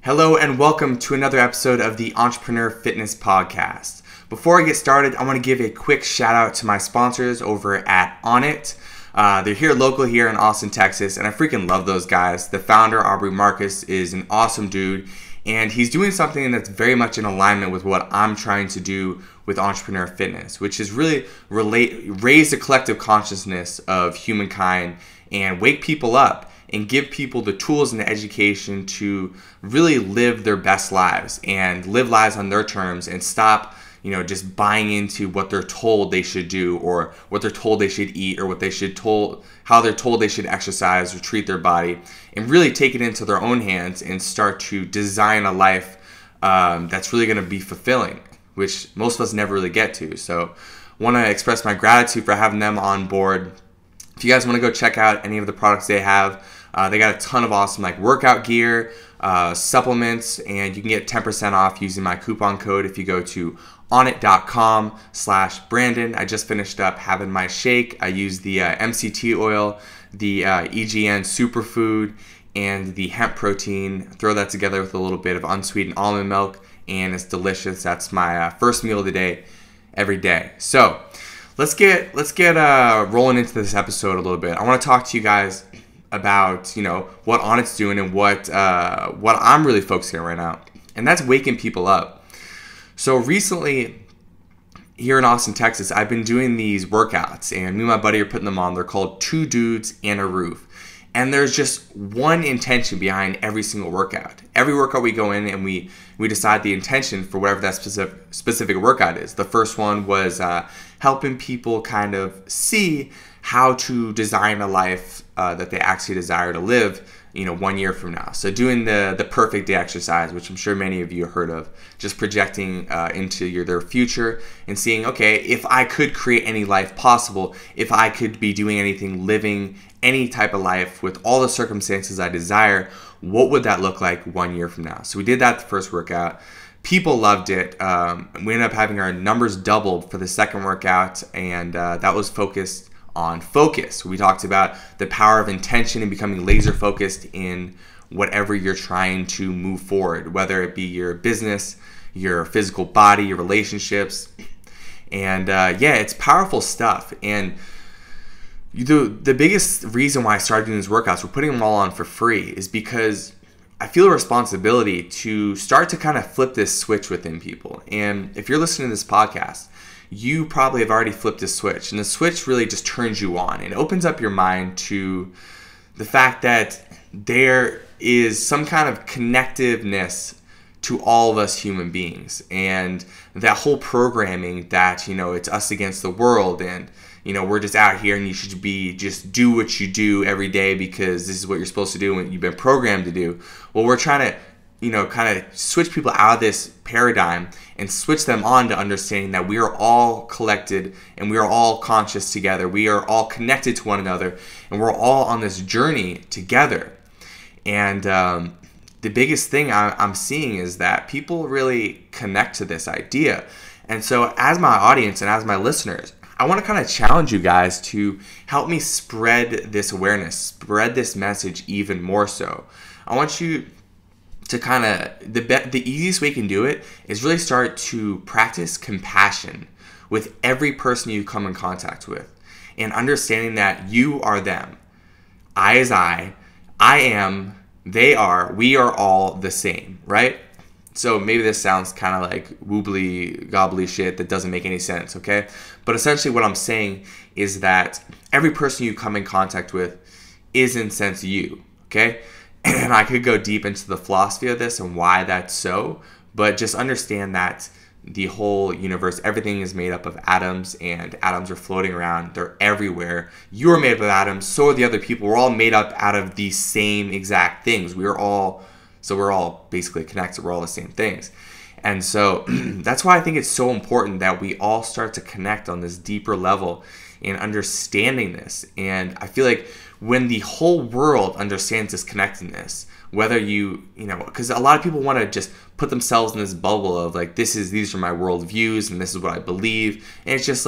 Hello and welcome to another episode of the Entrepreneur Fitness Podcast. Before I get started, I want to give a quick shout out to my sponsors over at Onnit. They're here local here in Austin, Texas, and I freaking love those guys. The founder, Aubrey Marcus, is an awesome dude, and he's doing something that's very much in alignment with what I'm trying to do with Entrepreneur Fitness, which is really raise the collective consciousness of humankind and wake people up and give people the tools and the education to really live their best lives and live lives on their terms and stop, just buying into what they're told they should do or what they're told they should eat or how they're told they should exercise or treat their body, and really take it into their own hands and start to design a life that's really going to be fulfilling, which most of us never really get to. So want to express my gratitude for having them on board. If you guys want to go check out any of the products they have, they got a ton of awesome workout gear, supplements, and you can get 10% off using my coupon code if you go to onnit.com/Brandon. I just finished up having my shake. I used the MCT oil, the EGN superfood, and the hemp protein. Throw that together with a little bit of unsweetened almond milk, and it's delicious. That's my first meal of the day every day. So let's get rolling into this episode a little bit. I want to talk to you guys about what Onnit's doing and what I'm really focusing on right now, and that's waking people up. So recently here in Austin, Texas, I've been doing these workouts, and me and my buddy are putting them on. They're called 2 Dudes and a Roof, and there's just one intention behind every single workout. Every workout we go in and we decide the intention for whatever that specific workout is. The first one was helping people kind of see how to design a life that they actually desire to live, 1 year from now. So doing the perfect day exercise, which I'm sure many of you have heard of, just projecting into their future and seeing, okay, if I could create any life possible, if I could be doing anything, living any type of life with all the circumstances I desire, what would that look like 1 year from now? So we did that the first workout. People loved it. We ended up having our numbers doubled for the second workout, and that was focused on focus. We talked about the power of intention and becoming laser focused in whatever you're trying to move forward, whether it be your business, your physical body, your relationships. And it's powerful stuff. And the biggest reason why I started doing these workouts, we're putting them all on for free, is because I feel a responsibility to start to kind of flip this switch within people. And if you're listening to this podcast, you probably have already flipped this switch, and the switch really just turns you on and opens up your mind to the fact that there is some kind of connectiveness to all of us human beings, and that whole programming that it's us against the world, and we're just out here and you should just do what you do every day because this is what you're supposed to do and you've been programmed to do. Well, we're trying to kind of switch people out of this paradigm and switch them on to understanding that we are all collected and we are all conscious together. We are all connected to one another, and we're all on this journey together. And the biggest thing I'm seeing is that people really connect to this idea. And so as my audience and as my listeners, I want to kind of challenge you guys to help me spread this awareness, spread this message even more so. I want you to kind of, the easiest way you can do it is really start to practice compassion with every person you come in contact with, and understanding that you are them. I is I am, they are, we are all the same, right? So maybe this sounds kind of like wobbly gobbly shit that doesn't make any sense, okay? But essentially what I'm saying is that every person you come in contact with is in a sense you, okay? And I could go deep into the philosophy of this and why that's so, but just understand that the whole universe, everything is made up of atoms, and atoms are floating around. They're everywhere. You're made up of atoms, so are the other people. We're all made up out of the same exact things. We're all basically connected. We're all the same things. And so that's why I think it's so important that we all start to connect on this deeper level in understanding this. And I feel like when the whole world understands this connectedness, whether because a lot of people want to just put themselves in this bubble of these are my worldviews and this is what I believe. And it's just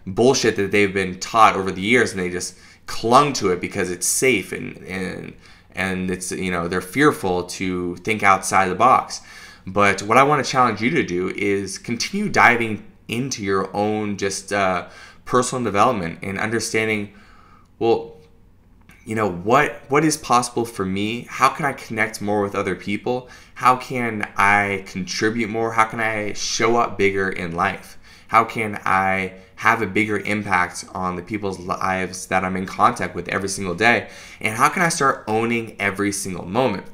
bullshit that they've been taught over the years, and they just clung to it because it's safe and and it's, they're fearful to think outside the box. But what I want to challenge you to do is continue diving into your own just personal development and understanding, well, what is possible for me? How can I connect more with other people? How can I contribute more? How can I show up bigger in life? How can I have a bigger impact on the people's lives that I'm in contact with every single day? And how can I start owning every single moment?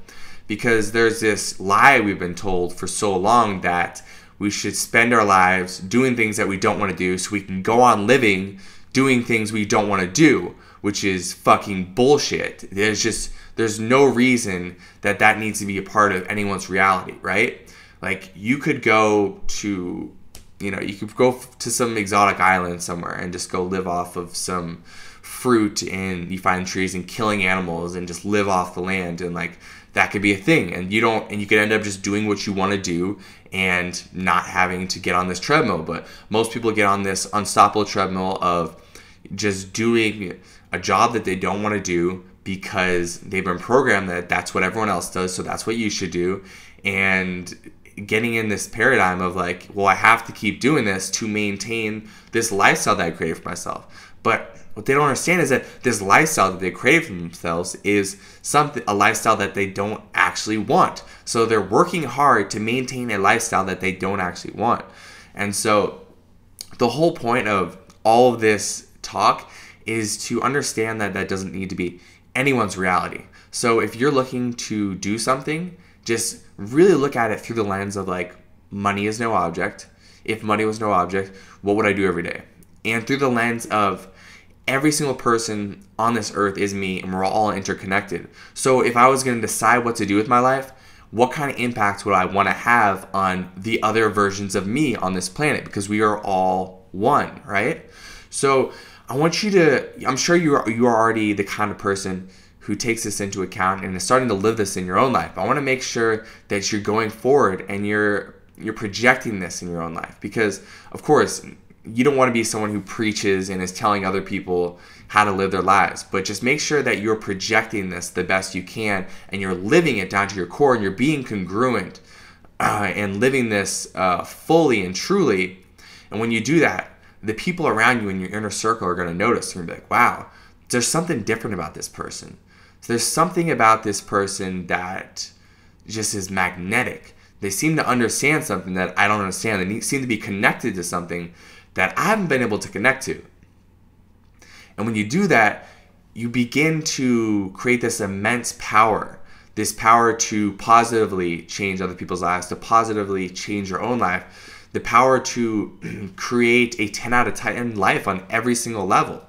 Because there's this lie we've been told for so long that we should spend our lives doing things that we don't want to do so we can go on living doing things we don't want to do, which is fucking bullshit. There's no reason that needs to be a part of anyone's reality, right? Like, you could go to, some exotic island somewhere and just go live off of some fruit, and you find trees and killing animals and just live off the land, and like, that could be a thing. And you could end up just doing what you want to do and not having to get on this treadmill. But most people get on this unstoppable treadmill of just doing a job that they don't want to do because they've been programmed that that's what everyone else does, so that's what you should do. And getting in this paradigm of like, well, I have to keep doing this to maintain this lifestyle that I created for myself. But what they don't understand is that this lifestyle that they created for themselves is a lifestyle that they don't actually want. So they're working hard to maintain a lifestyle that they don't actually want. And so the whole point of all of this talk is to understand that doesn't need to be anyone's reality. So if you're looking to do something, just really look at it through the lens of like, money is no object. If money was no object, what would I do every day? And through the lens of every single person on this earth is me, and we're all interconnected. So if I was going to decide what to do with my life, what kind of impact would I want to have on the other versions of me on this planet? Because we are all one, right? So I want you to, I'm sure you are already the kind of person who takes this into account and is starting to live this in your own life. I want to make sure that you're going forward and you're projecting this in your own life, because of course you don't want to be someone who preaches and is telling other people how to live their lives, but just make sure that you're projecting this the best you can and you're living it down to your core, and you're being congruent and living this fully and truly. And when you do that, the people around you in your inner circle are going to notice. They're going to be like, wow, there's something different about this person. So there's something about this person that just is magnetic. They seem to understand something that I don't understand. They seem to be connected to something that I haven't been able to connect to. And when you do that, you begin to create this immense power, this power to positively change other people's lives, to positively change your own life, the power to create a 10 out of 10 life on every single level.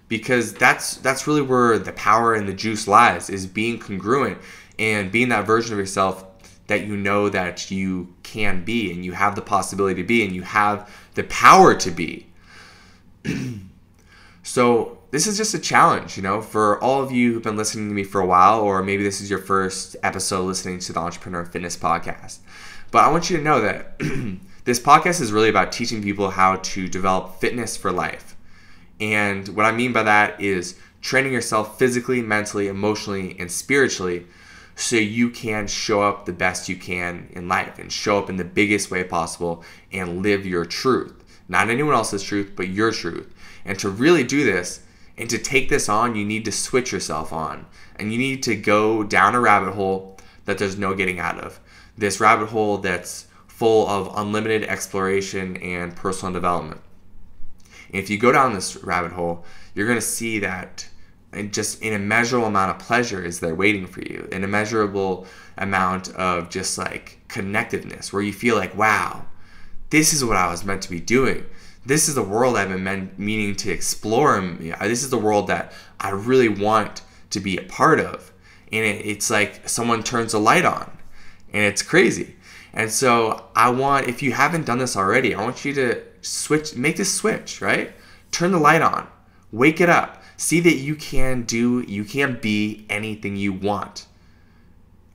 Because that's really where the power and the juice lies, is being congruent and being that version of yourself that you know that you can be, and you have the possibility to be, and you have the power to be. So this is just a challenge, for all of you who've been listening to me for a while, or maybe this is your first episode listening to the Entrepreneur Fitness Podcast. But I want you to know that this podcast is really about teaching people how to develop fitness for life. And what I mean by that is training yourself physically, mentally, emotionally, and spiritually so you can show up the best you can in life and show up in the biggest way possible and live your truth. Not anyone else's truth, but your truth. And to really do this and to take this on, you need to switch yourself on. And you need to go down a rabbit hole that there's no getting out of. This rabbit hole that's full of unlimited exploration and personal development. And if you go down this rabbit hole, you're going to see that just an immeasurable amount of pleasure is there waiting for you. An immeasurable amount of just like connectiveness, where you feel like, wow, this is what I was meant to be doing. This is the world I've been meaning to explore. This is the world that I really want to be a part of. And it's like someone turns a light on, and it's crazy. And so if you haven't done this already, I want you to make this switch, right? Turn the light on, wake it up, see that you can be anything you want.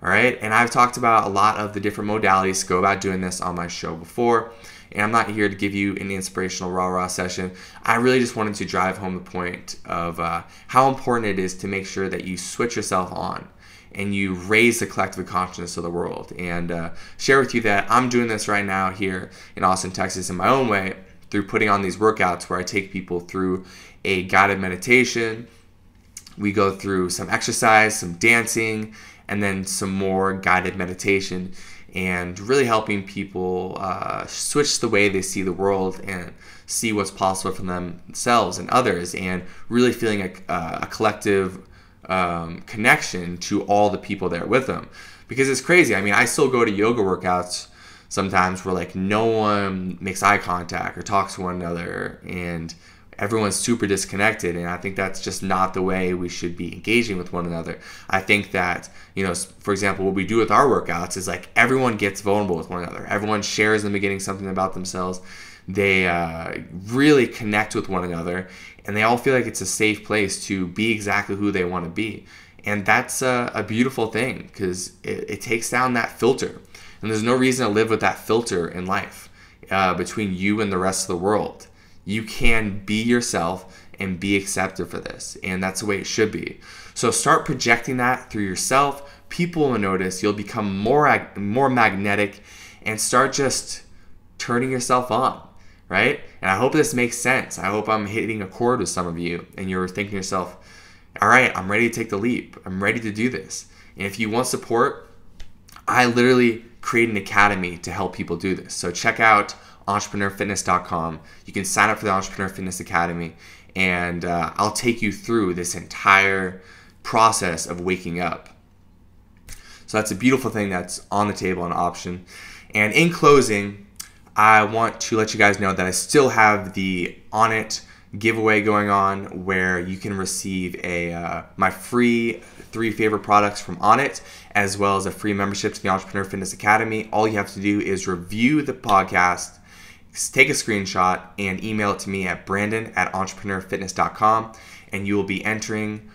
All right. And I've talked about a lot of the different modalities to go about doing this on my show before. And I'm not here to give you an inspirational rah-rah session. I really just wanted to drive home the point of how important it is to make sure that you switch yourself on and you raise the collective consciousness of the world. And share with you that I'm doing this right now here in Austin, Texas in my own way through putting on these workouts where I take people through a guided meditation. We go through some exercise, some dancing, and then some more guided meditation, and really helping people switch the way they see the world and see what's possible for themselves and others, and really feeling a collective connection to all the people there with them. Because it's crazy. I mean, I still go to yoga workouts sometimes where like no one makes eye contact or talks to one another, and everyone's super disconnected, and I think that's just not the way we should be engaging with one another. I think that, for example, what we do with our workouts is like everyone gets vulnerable with one another. Everyone shares in the beginning something about themselves. They really connect with one another, and they all feel like it's a safe place to be exactly who they want to be. And that's a beautiful thing, because it takes down that filter. And there's no reason to live with that filter in life between you and the rest of the world. You can be yourself and be accepted for this, and that's the way it should be. So start projecting that through yourself. People will notice. You'll become more magnetic, and start just turning yourself on, right? And I hope this makes sense. I hope I'm hitting a chord with some of you, and you're thinking to yourself, all right, I'm ready to take the leap. I'm ready to do this. And if you want support, I literally create an academy to help people do this. So check out entrepreneurfitness.com. You can sign up for the Entrepreneur Fitness Academy, and I'll take you through this entire process of waking up. So that's a beautiful thing that's on the table, an option. And in closing, I want to let you guys know that I still have the On It giveaway going on, where you can receive my free 3 favorite products from On It, as well as a free membership to the Entrepreneur Fitness Academy. All you have to do is review the podcast, take a screenshot, and email it to me at brandon@entrepreneurfitness.com, and you will be entering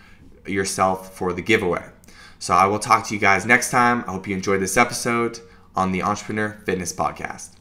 yourself for the giveaway. So I will talk to you guys next time. I hope you enjoyed this episode on the Entrepreneur Fitness Podcast.